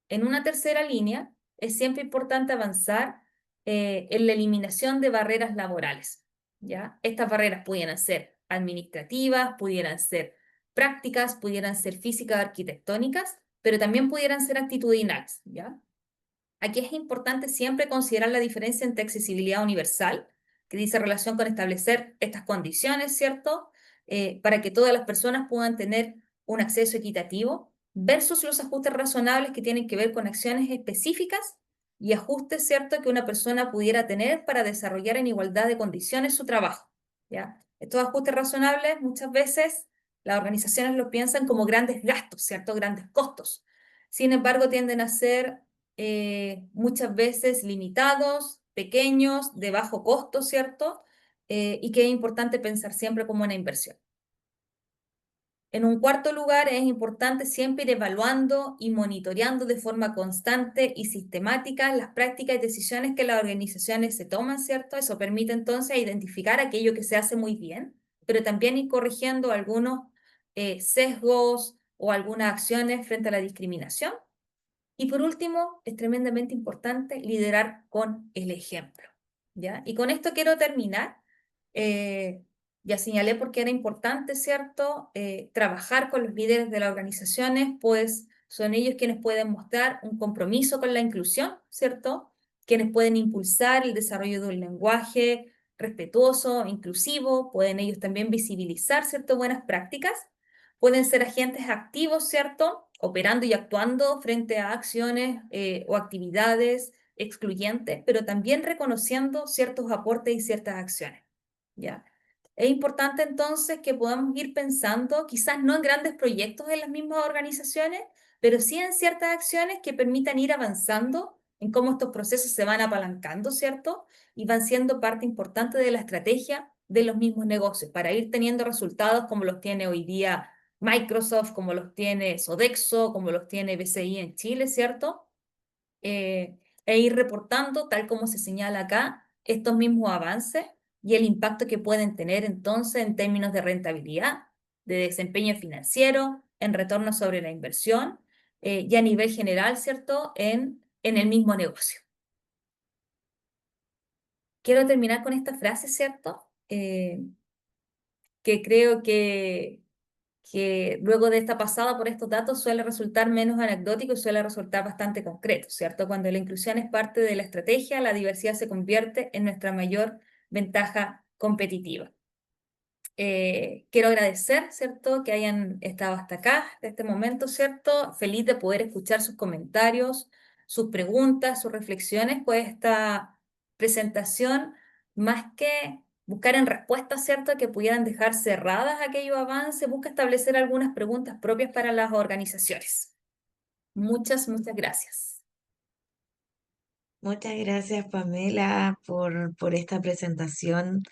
En una tercera línea, es siempre importante avanzar en la eliminación de barreras laborales, ¿ya? Estas barreras pudieran ser administrativas, pudieran ser prácticas, pudieran ser físicas, arquitectónicas, pero también pudieran ser actitudinales, ¿ya? Aquí es importante siempre considerar la diferencia entre accesibilidad universal, que dice relación con establecer estas condiciones, ¿cierto? Para que todas las personas puedan tener un acceso equitativo, versus los ajustes razonables que tienen que ver con acciones específicas y ajustes, ¿cierto?, que una persona pudiera tener para desarrollar en igualdad de condiciones su trabajo, ¿ya? Estos ajustes razonables muchas veces las organizaciones los piensan como grandes gastos, ¿cierto? Grandes costos. Sin embargo, tienden a ser muchas veces limitados, pequeños, de bajo costo, ¿cierto? Y que es importante pensar siempre como una inversión. En un cuarto lugar, es importante siempre ir evaluando y monitoreando de forma constante y sistemática las prácticas y decisiones que las organizaciones se toman, ¿cierto? Eso permite entonces identificar aquello que se hace muy bien, pero también ir corrigiendo algunos sesgos o algunas acciones frente a la discriminación. Y por último, es tremendamente importante liderar con el ejemplo, ¿ya? Y con esto quiero terminar. Eh, ya señalé por qué era importante, ¿cierto? Trabajar con los líderes de las organizaciones, pues son ellos quienes pueden mostrar un compromiso con la inclusión, ¿cierto? Quienes pueden impulsar el desarrollo de un lenguaje respetuoso, inclusivo, pueden ellos también visibilizar, ¿cierto?, buenas prácticas, pueden ser agentes activos, ¿cierto?, operando y actuando frente a acciones o actividades excluyentes, pero también reconociendo ciertos aportes y ciertas acciones, ¿ya? Es importante entonces que podamos ir pensando, quizás no en grandes proyectos en las mismas organizaciones, pero sí en ciertas acciones que permitan ir avanzando en cómo estos procesos se van apalancando, ¿cierto? Y van siendo parte importante de la estrategia de los mismos negocios, para ir teniendo resultados como los tiene hoy día Microsoft, como los tiene Sodexo, como los tiene BCI en Chile, ¿cierto? E ir reportando, tal como se señala acá, estos mismos avances y el impacto que pueden tener entonces en términos de rentabilidad, de desempeño financiero, en retorno sobre la inversión y a nivel general, ¿cierto?, en el mismo negocio. Quiero terminar con esta frase, ¿cierto? Que creo que luego de esta pasada por estos datos suele resultar menos anecdótico y suele resultar bastante concreto, ¿cierto? Cuando la inclusión es parte de la estrategia, la diversidad se convierte en nuestra mayor ventaja competitiva. Quiero agradecer, ¿cierto?, que hayan estado hasta acá, hasta este momento, ¿cierto? Feliz de poder escuchar sus comentarios, sus preguntas, sus reflexiones, pues esta presentación, más que buscar en respuestas, ¿cierto?, que pudieran dejar cerradas aquellos avances, busca establecer algunas preguntas propias para las organizaciones. Muchas gracias. Muchas gracias, Pamela, por esta presentación.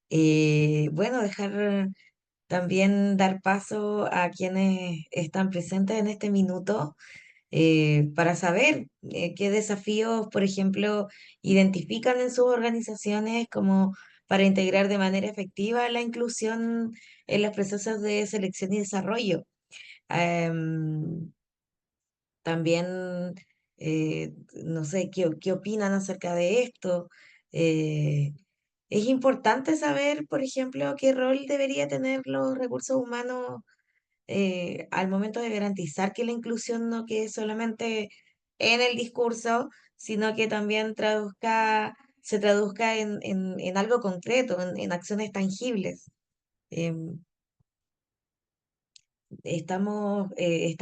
Bueno, dejar también dar paso a quienes están presentes en este minuto para saber qué desafíos, por ejemplo, identifican en sus organizaciones como para integrar de manera efectiva la inclusión en los procesos de selección y desarrollo. Em, También, no sé, qué opinan acerca de esto. Eh, es importante saber, por ejemplo, qué rol debería tener los recursos humanos al momento de garantizar que la inclusión no quede solamente en el discurso, sino que también se traduzca en algo concreto, en acciones tangibles. Em, está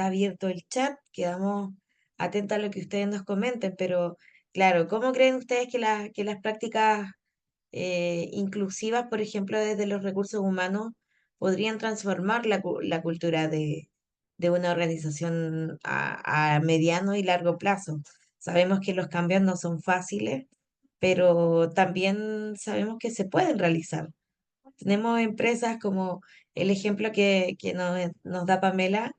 abierto el chat, quedamos atentos a lo que ustedes nos comenten, pero claro, ¿cómo creen ustedes que que las prácticas inclusivas, por ejemplo, desde los recursos humanos, podrían transformar la cultura de una organización a mediano y largo plazo? Sabemos que los cambios no son fáciles, pero también sabemos que se pueden realizar. Tenemos empresas como el ejemplo que nos da Pamela,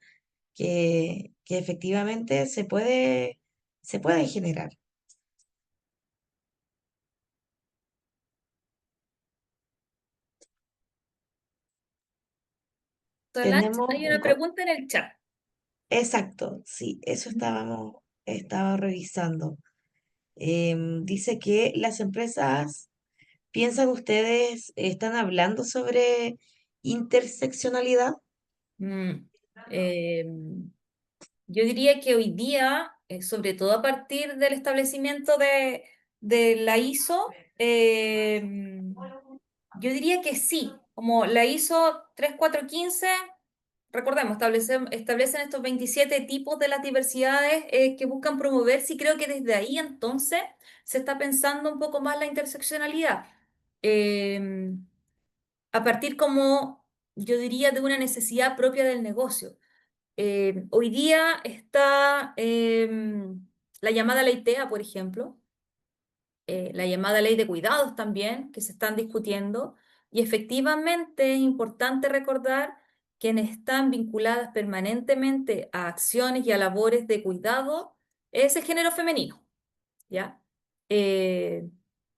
que efectivamente se puede generar. Solange, Tenemos hay una pregunta en el chat. exacto, sí, eso estaba revisando. Dice que las empresas, ¿piensan ustedes, están hablando sobre interseccionalidad? Mm, em, Yo diría que hoy día, sobre todo a partir del establecimiento de la ISO, yo diría que sí, como la ISO 3415, recordemos, establecen estos 27 tipos de las diversidades que buscan promoverse y creo que desde ahí entonces se está pensando un poco más la interseccionalidad. Eh, a partir como, yo diría, de una necesidad propia del negocio. Hoy día está la llamada ley TEA, por ejemplo, la llamada ley de cuidados también, que se están discutiendo, y efectivamente es importante recordar quienes están vinculadas permanentemente a acciones y a labores de cuidado es el género femenino. ¿Ya? Eh,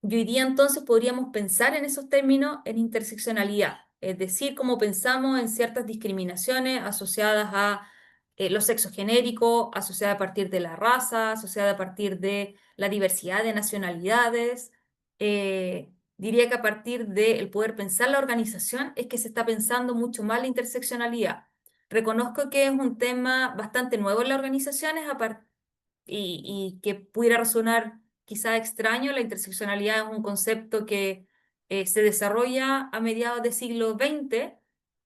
y hoy día entonces podríamos pensar en esos términos en interseccionalidad, es decir, cómo pensamos en ciertas discriminaciones asociadas a los sexos genéricos, asociadas a partir de la raza, asociadas a partir de la diversidad de nacionalidades. Diría que a partir del poder pensar la organización es que se está pensando mucho más la interseccionalidad. Reconozco que es un tema bastante nuevo en las organizaciones y que pudiera resonar quizá extraño, la interseccionalidad es un concepto que se desarrolla a mediados del siglo XX,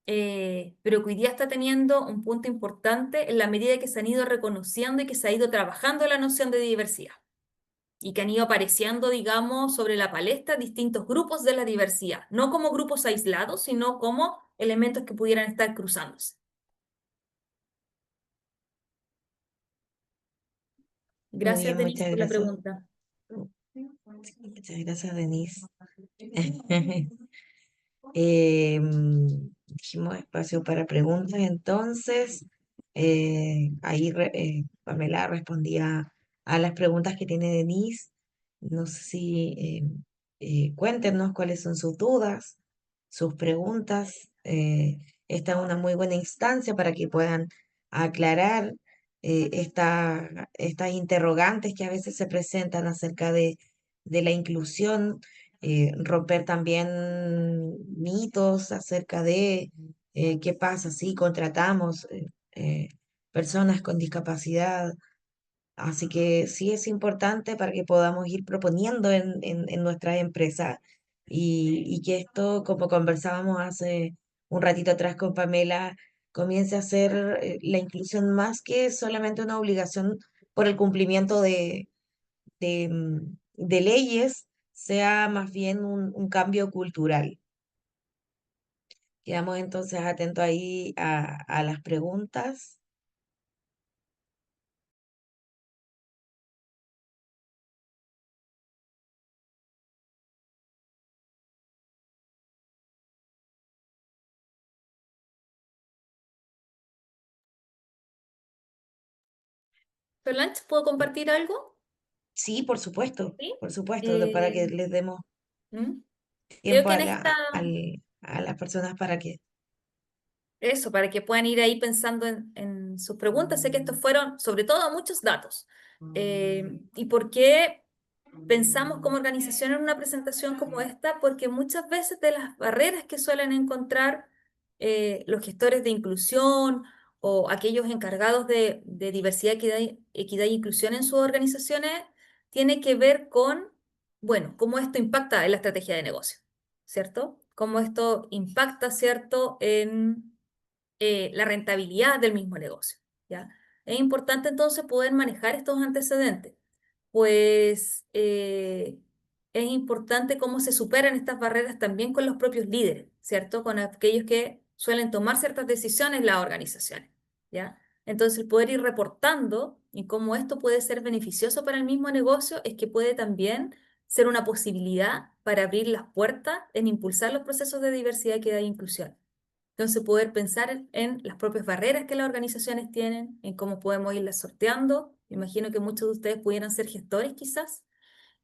pero que hoy día está teniendo un punto importante en la medida que se han ido reconociendo y que se ha ido trabajando la noción de diversidad y que han ido apareciendo, digamos, sobre la palestra distintos grupos de la diversidad, no como grupos aislados, sino como elementos que pudieran estar cruzándose. Muy Gracias, bien, Denise, muchas por la gracias. pregunta. Muchas gracias, Denise. Dijimos espacio para preguntas, entonces Pamela respondía a las preguntas que tiene Denise. No sé si cuéntenos cuáles son sus dudas, sus preguntas. Esta es una muy buena instancia para que puedan aclarar estas interrogantes que a veces se presentan acerca de la inclusión, romper también mitos acerca de qué pasa si contratamos personas con discapacidad. Así que sí es importante para que podamos ir proponiendo en nuestras empresas y que esto, como conversábamos hace un ratito atrás con Pamela, comience a ser la inclusión más que solamente una obligación por el cumplimiento de leyes, sea más bien un cambio cultural. Quedamos entonces atentos ahí a las preguntas. Solange, ¿puedo compartir algo? Sí, ¿Sí? por supuesto, para que Eh, les demos ¿Mm? Creo tiempo que en esta, a las personas para que... eso, para que puedan ir ahí pensando en sus preguntas, sé que estos fueron sobre todo muchos datos. ¿Y por qué? pensamos como organización en una presentación como esta porque muchas veces de las barreras que suelen encontrar los gestores de inclusión o aquellos encargados de diversidad, equidad e inclusión en sus organizaciones tiene que ver con, bueno, cómo esto impacta en la estrategia de negocio, ¿cierto? Cómo esto impacta, ¿cierto?, en la rentabilidad del mismo negocio, ¿ya? Es importante entonces poder manejar estos antecedentes, pues es importante cómo se superan estas barreras también con los propios líderes, ¿cierto? Con aquellos que suelen tomar ciertas decisiones en las organizaciones, ¿ya? Entonces, el poder ir reportando y cómo esto puede ser beneficioso para el mismo negocio es que puede también ser una posibilidad para abrir las puertas en impulsar los procesos de diversidad, equidad e inclusión. Entonces, poder pensar en las propias barreras que las organizaciones tienen, en cómo podemos irlas sorteando. Me imagino que muchos de ustedes pudieran ser gestores quizás.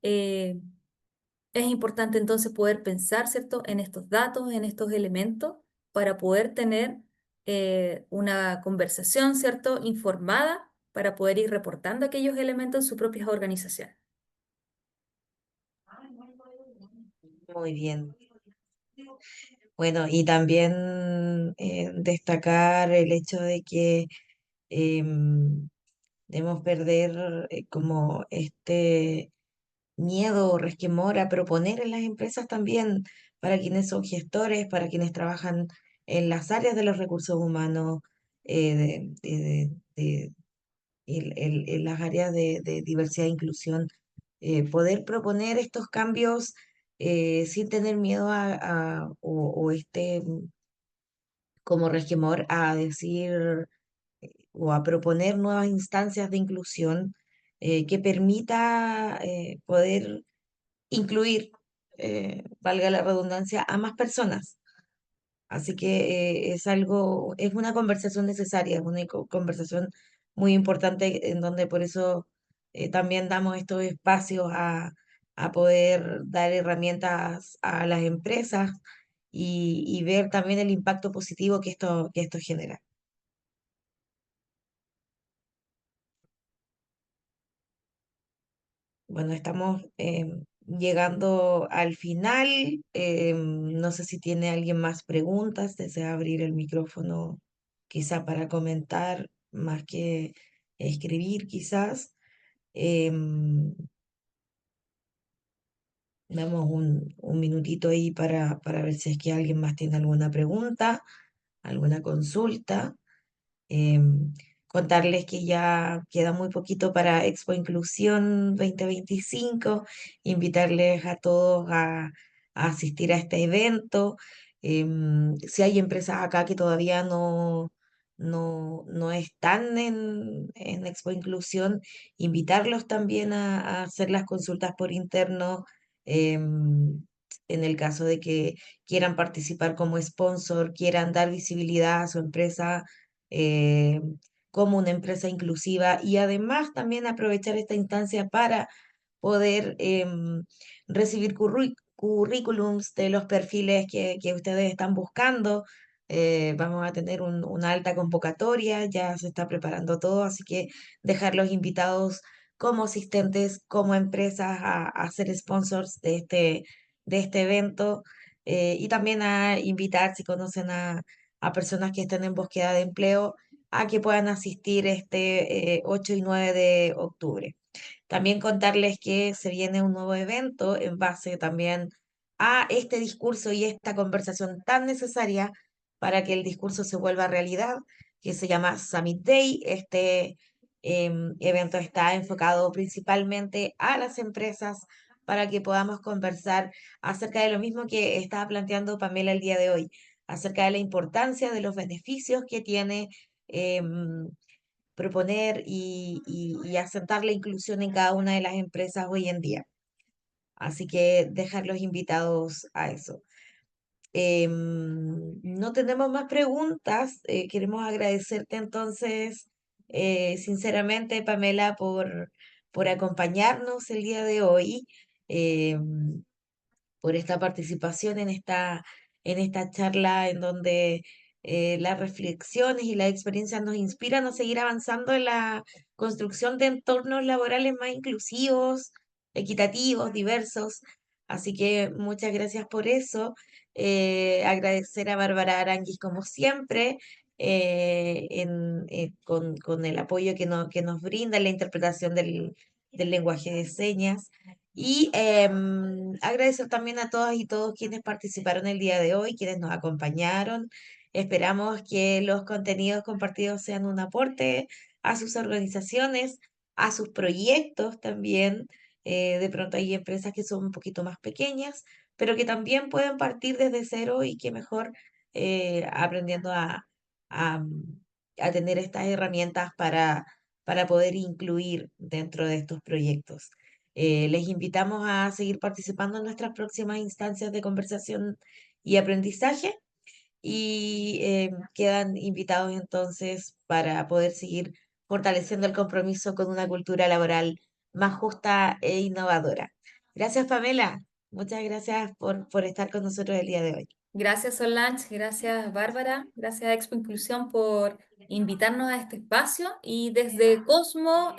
Eh, es importante entonces poder pensar, ¿cierto?, en estos datos, en estos elementos, para poder tener una conversación, ¿cierto?, informada, para poder ir reportando aquellos elementos en sus propias organizaciones. Muy bien. Bueno, y también destacar el hecho de que em, debemos perder como este miedo o resquemor a proponer en las empresas también para quienes son gestores, para quienes trabajan en las áreas de los recursos humanos, en las áreas de diversidad e inclusión, poder proponer estos cambios sin tener miedo o este como resquemor a decir o a proponer nuevas instancias de inclusión que permita poder incluir, valga la redundancia, a más personas. Así que es una conversación necesaria, es una conversación muy importante en donde por eso también damos estos espacios a poder dar herramientas a las empresas y ver también el impacto positivo que esto genera. Bueno, estamos llegando al final. No sé si tiene alguien más preguntas, desea abrir el micrófono quizá para comentar más que escribir quizás. Em, Damos un minutito ahí para ver si es que alguien más tiene alguna pregunta, alguna consulta. Em, Contarles que ya queda muy poquito para Expo Inclusión 2025, invitarles a todos a asistir a este evento. Si hay empresas acá que todavía no están en Expo Inclusión, invitarlos también a hacer las consultas por interno. En el caso de que quieran participar como sponsor, quieran dar visibilidad a su empresa eh, como una empresa inclusiva y además también aprovechar esta instancia para poder recibir currículums de los perfiles que ustedes están buscando. Vamos a tener una alta convocatoria, ya se está preparando todo, así que dejarlos invitados como asistentes, como empresas a ser sponsors de este evento y también a invitar si conocen a personas que estén en búsqueda de empleo a que puedan asistir este 8 y 9 de octubre. También contarles que se viene un nuevo evento en base también a este discurso y esta conversación tan necesaria para que el discurso se vuelva realidad, que se llama Summit Day. Este evento está enfocado principalmente a las empresas para que podamos conversar acerca de lo mismo que estaba planteando Pamela el día de hoy, acerca de la importancia de los beneficios que tiene proponer y asentar la inclusión en cada una de las empresas hoy en día. Así que dejarlos invitados a eso. No tenemos más preguntas. Queremos agradecerte entonces, sinceramente, Pamela, por acompañarnos el día de hoy. Por esta participación en esta charla en donde las reflexiones y las experiencias nos inspiran a seguir avanzando en la construcción de entornos laborales más inclusivos, equitativos, diversos. Así que muchas gracias por eso. Agradecer a Bárbara Aranguis como siempre, con el apoyo que nos brinda en la interpretación del lenguaje de señas. Y agradecer también a todas y todos quienes participaron el día de hoy, quienes nos acompañaron. Esperamos que los contenidos compartidos sean un aporte a sus organizaciones, a sus proyectos también. De pronto hay empresas que son un poquito más pequeñas, pero que también pueden partir desde cero y que mejor aprendiendo a, a tener estas herramientas para poder incluir dentro de estos proyectos. Les invitamos a seguir participando en nuestras próximas instancias de conversación y aprendizaje y quedan invitados entonces para poder seguir fortaleciendo el compromiso con una cultura laboral más justa e innovadora. Gracias, Pamela. Muchas gracias por estar con nosotros el día de hoy. Gracias Solange, gracias Bárbara, gracias a Expo Inclusión por invitarnos a este espacio y desde Cosmo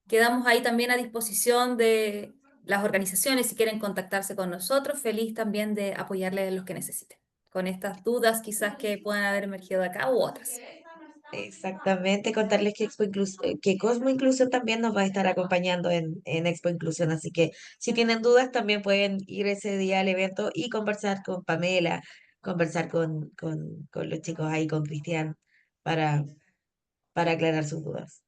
quedamos ahí también a disposición de las organizaciones si quieren contactarse con nosotros, feliz también de apoyarles en los que necesiten, con estas dudas quizás que puedan haber emergido de acá u otras. Exactamente, contarles que que Cosmo Inclusión también nos va a estar acompañando en Expo Inclusión, así que si tienen dudas también pueden ir ese día al evento y conversar con Pamela, conversar con los chicos ahí, con Cristian, para, para aclarar sus dudas.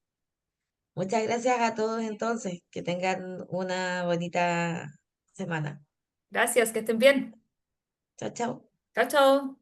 Muchas gracias a todos entonces, que tengan una bonita semana. Gracias, que estén bien. Chao, chao. Chao, chao.